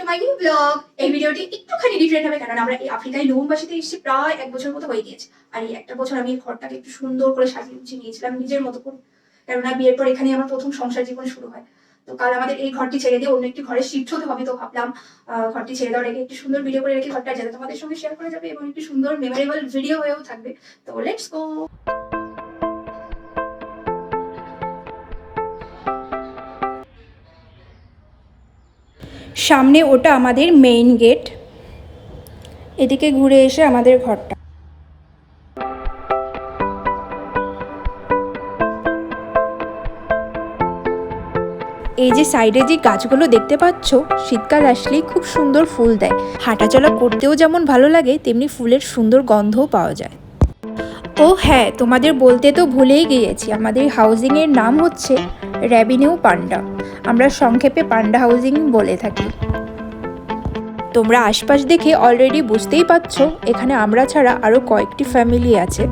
To my new blog. এই ভিডিওটি একটুখানি ডিফারেন্ট হবে, কারণ আমরা এই আফ্রিকায় লুমুম্বাসিতে এসেছি প্রায় 1 বছর মতো হয়ে গিয়েছে। আর এই একটা বছর আমি ঘরটাকে একটু সুন্দর করে সাজিয়ে গুছিয়ে নিয়েছিলাম নিজের মতো করে, কেননা বিয়ের পর এখানে আমার প্রথম সংসার জীবন শুরু হয়। তো কাল আমাদের এই ঘরটি ছেড়ে দিয়ে অন্য একটি ঘরে শিফট হতে হবে, তো ভাবলাম ঘরটি ছেড়ে দেওয়ার আগে একটু সুন্দর ভিডিও করে রেখে ঘরটা যাতে তোমাদের সঙ্গে শেয়ার করা যাবে এবং একটু সুন্দর মেমোরেবল ভিডিও হয়েও থাকবে। তো লেটস গো। সামনে ওটা আমাদের মেইন গেট, এদিকে ঘুরে এসে আমাদের ঘরটা। এই যে সাইডে যে গাছগুলো দেখতে পাচ্ছ, শীতকাল আসলেই খুব সুন্দর ফুল দেয়। হাঁটাচলা করতেও যেমন ভালো লাগে, তেমনি ফুলের সুন্দর গন্ধও পাওয়া যায়। ও হ্যাঁ, তোমাদের বলতে তো ভুলেই গিয়েছি, আমাদের হাউজিংয়ের নাম হচ্ছে র্যাভিনিউ পান্ডা। আমরা সংক্ষেপে পান্ডা হাউজিং বলে থাকি। তোমরা আশপাশ দেখে অলরেডি বুঝতেই পারছো এখানে আমরা ছাড়া আরও কয়েকটি ফ্যামিলি আছে।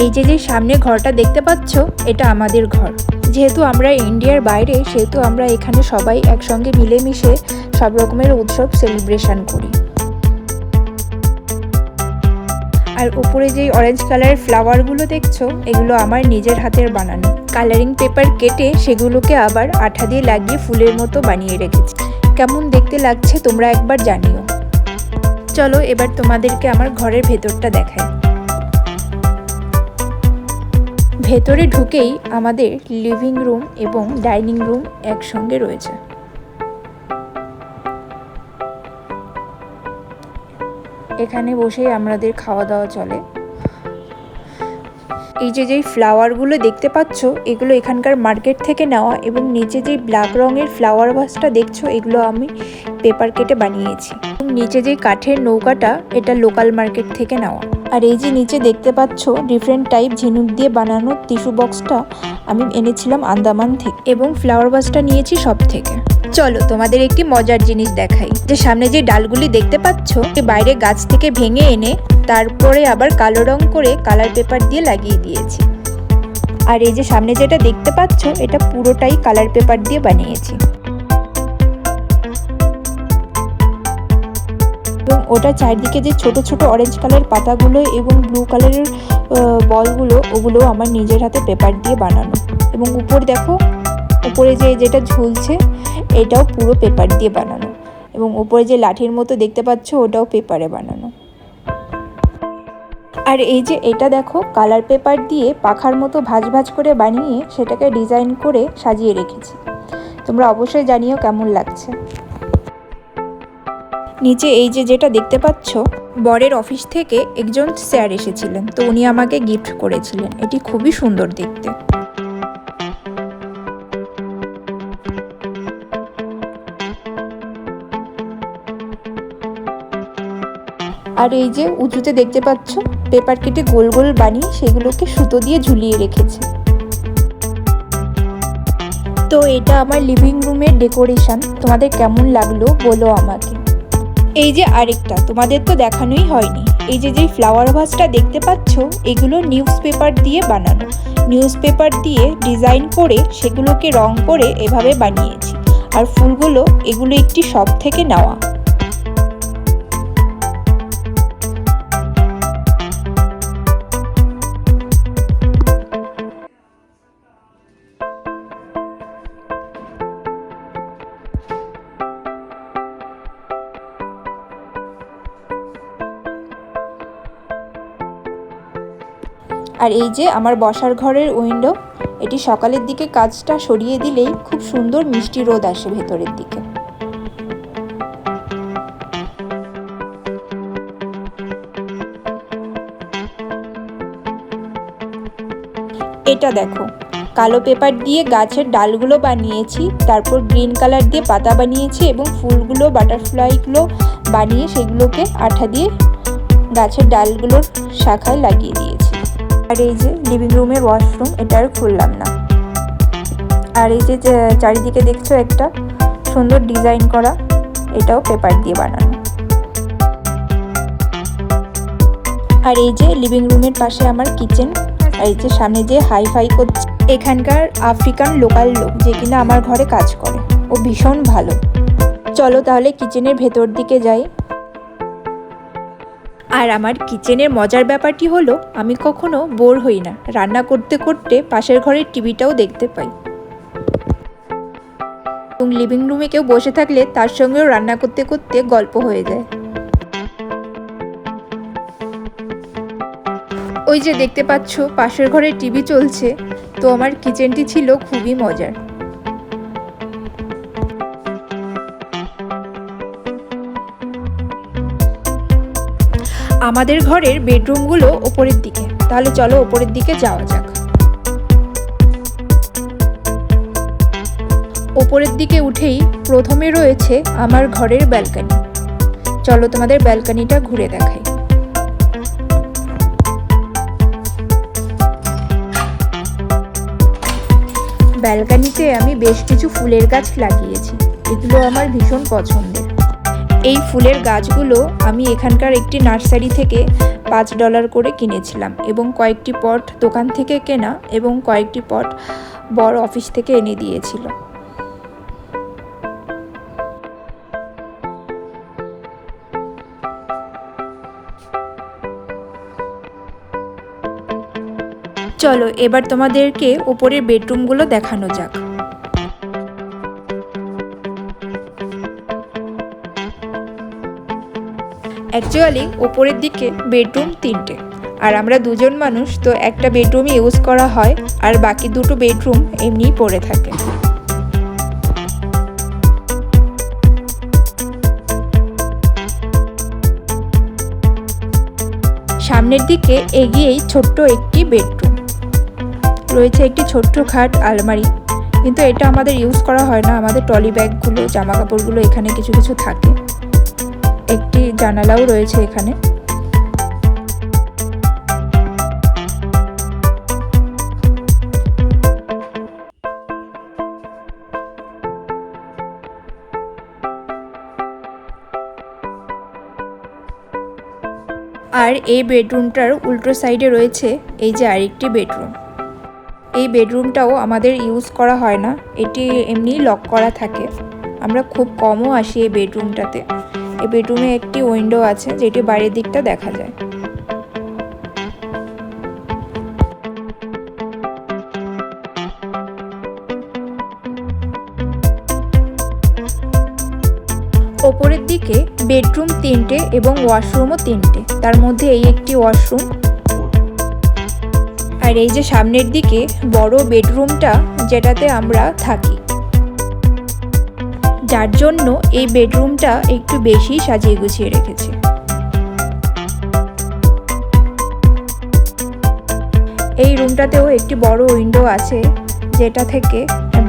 এই যে সামনে ঘরটা দেখতে পাচ্ছ, এটা আমাদের ঘর। যেহেতু আমরা ইন্ডিয়ার বাইরে, সেহেতু আমরা এখানে সবাই একসঙ্গে মিলেমিশে সব রকমের উৎসব সেলিব্রেশন করি। আর উপরে যে অরেঞ্জ কালারের ফ্লাওয়ারগুলো দেখছো, এগুলো আমার নিজের হাতের বানানো। কালারিং পেপার কেটে সেগুলোকে আবার আঠা দিয়ে লাগিয়ে ফুলের মতো বানিয়ে রেখেছি। কেমন দেখতে লাগছে তোমরা একবার জানিও। চলো এবার তোমাদেরকে আমার ঘরের ভেতরটা দেখাই। ভেতরে ঢুকেই আমাদের লিভিং রুম এবং ডাইনিং রুম একসঙ্গে রয়েছে। এখানে বসেই আমাদের খাওয়া দাওয়া চলে। এই যে ফ্লাওয়ারগুলো দেখতে পাচ্ছ, এগুলো এখানকার মার্কেট থেকে নেওয়া, এবং নিচে যে ব্ল্যাক রঙের ফ্লাওয়ার ভাসটা দেখছো, এগুলো আমি পেপার কেটে বানিয়েছি। নিচে যে কাঠের নৌকাটা, এটা লোকাল মার্কেট থেকে নেওয়া। আর এই যে নিচে দেখতে পাচ্ছ ডিফারেন্ট টাইপ ঝিনুক দিয়ে বানানো টিস্যু বক্সটা আমি এনেছিলাম আন্দামান থেকে, এবং ফ্লাওয়ার ভাসটা নিয়েছি সব থেকে। চলো তোমাদের একটি মজার জিনিস দেখাই। যে সামনে যে ডালগুলি দেখতে পাচ্ছ, বাইরে গাছ থেকে ভেঙে এনে তারপরে আবার কালো রং করে কালার পেপার দিয়ে লাগিয়ে দিয়েছি। আর এই যে সামনে যেটা দেখতে পাচ্ছ, এটা পুরোটাই কালার পেপার দিয়ে বানিয়েছি। এবং ওটা চারদিকে যে ছোট ছোট অরেঞ্জ কালার পাতাগুলো এবং ব্লু কালারের বলগুলো, ওগুলো আমার নিজের হাতে পেপার দিয়ে বানানো। এবং উপর দেখো, উপরে যেটা ঝুলছে, এটাও পুরো পেপার দিয়ে বানানো। এবং উপরে যে লাঠির মতো দেখতে পাচ্ছ, ওটাও পেপারে বানানো। আর এই যে এটা দেখো, কালার পেপার দিয়ে পাখার মতো ভাঁজ ভাঁজ করে বানিয়ে সেটাকে ডিজাইন করে সাজিয়ে রেখেছি। তোমরা অবশ্যই জানিও কেমন লাগছে। নিচে এই যেটা দেখতে পাচ্ছ, বরের অফিস থেকে একজন স্যার এসেছিলেন, তো উনি আমাকে গিফট করেছিলেন। এটি খুবই সুন্দর দেখতে। আর এই যে উঁচুতে দেখতে পাচ্ছ, পেপার কেটে গোল গোল বানিয়ে সেগুলোকে সুতো দিয়ে ঝুলিয়ে রেখেছে। তো এটা আমার লিভিং রুমের ডেকোরেশন। তোমাদের কেমন লাগলো বলো আমাকে। এই যে আরেকটা তোমাদের তো দেখানোই হয়নি, এই যে ফ্লাওয়ার ভাসটা দেখতে পাচ্ছ, এগুলো নিউজ পেপার দিয়ে বানানো। নিউজ পেপার দিয়ে ডিজাইন করে সেগুলোকে রং করে এভাবে বানিয়েছি। আর ফুলগুলো, এগুলো একটি শপ থেকে নেওয়া। আর এই যে আমার বসার ঘরের উইন্ডো, এটি সকালের দিকে কাঁচটা সরিয়ে দিলেই খুব সুন্দর মিষ্টি রোদ আসে ভেতরের দিকে। এটা দেখো, কালো পেপার দিয়ে গাছের ডালগুলো বানিয়েছি, তারপর গ্রিন কালার দিয়ে পাতা বানিয়েছি, এবং ফুলগুলো, বাটারফ্লাইগুলো বানিয়ে সেগুলোকে আঠা দিয়ে গাছের ডালগুলোর শাখায় লাগিয়ে দিয়েছি। আর এই যে লিভিং রুমের ওয়াশরুম, এটা আর খুললাম না। আর এই যে চারিদিকে দেখছো একটা সুন্দর ডিজাইন করা, এটাও পেপার দিয়ে বানানো। আর এই যে লিভিং রুমের পাশে আমার কিচেন। আর এই যে সামনে যে হাই ফাই করছে, এখানকার আফ্রিকান লোকাল লোক, যে কিনা আমার ঘরে কাজ করে, ও ভীষণ ভালো। চলো তাহলে কিচেনের ভেতর দিকে যাই। আর আমার কিচেনের মজার ব্যাপারটি হলো আমি কখনো বোর হই না, রান্না করতে করতে পাশের ঘরের টিভিটাও দেখতে পাই। এবং লিভিং রুমে কেউ বসে থাকলে তার সঙ্গেও রান্না করতে করতে গল্প হয়ে যায়। ওই যে দেখতে পাচ্ছ পাশের ঘরে টিভি চলছে, তো আমার কিচেনটি ছিল খুবই মজার। আমাদের ঘরের বেডরুমগুলো ওপরের দিকে, তাহলে চলো ওপরের দিকে যাওয়া যাক। ওপরের দিকে উঠেই প্রথমে রয়েছে আমার ঘরের ব্যালকনি। চলো তোমাদের ব্যালকনিটা ঘুরে দেখাই। ব্যালকনিতে আমি বেশ কিছু ফুলের গাছ লাগিয়েছি, এগুলো আমার ভীষণ পছন্দের। এই ফুলের গাছগুলো আমি এখানকার একটি নার্সারি থেকে $5 করে কিনেছিলাম এবং কয়েকটি পট দোকান থেকে কেনা এবং কয়েকটি পট বড় অফিস থেকে এনে দিয়েছিল। চলো এবার তোমাদেরকে উপরের বেডরুমগুলো দেখানো যাক। অ্যাকচুয়ালি ওপরের দিকে বেডরুম 3টে, আর আমরা 2জন মানুষ, তো একটা বেডরুম ইউজ করা হয় আর বাকি 2টো বেডরুম এমনিই পড়ে থাকে। সামনের দিকে এগিয়েই ছোট্ট একটি বেডরুম রয়েছে, একটি ছোট্ট খাট, আলমারি, কিন্তু এটা আমাদের ইউজ করা হয় না। আমাদের ট্রলি ব্যাগগুলো, জামা কাপড়গুলো এখানে কিছু কিছু থাকে। একটি জানালাও রয়েছে এখানে। আর এই বেডরুমটার উল্টো সাইডে রয়েছে এই যে আরেকটি বেডরুম। এই বেডরুমটাও আমাদের ইউজ করা হয় না, এটি এমনি লক করা থাকে। আমরা খুব কমও আসি এই বেডরুমটাতে। এই বেডরুমে একটি উইন্ডো আছে যেটি বাইরের দিকটা দেখা যায়। ওপরের দিকে বেডরুম 3টে এবং ওয়াশরুমও 3টে, তার মধ্যে এই একটি ওয়াশরুম। আর এই যে সামনের দিকে বড় বেডরুমটা যেটাতে আমরা থাকি, যার জন্য এই বেডরুমটা একটু বেশি সাজিয়ে গুছিয়ে রেখেছে। এই রুমটাতেও একটি বড় উইন্ডো আছে যেটা থেকে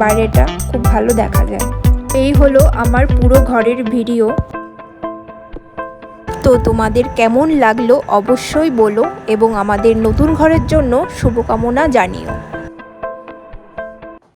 বাইরেটা খুব ভালো দেখা যায়। এই হলো আমার পুরো ঘরের ভিডিও। তো তোমাদের কেমন লাগলো অবশ্যই বলো এবং আমাদের নতুন ঘরের জন্য শুভকামনা জানিও।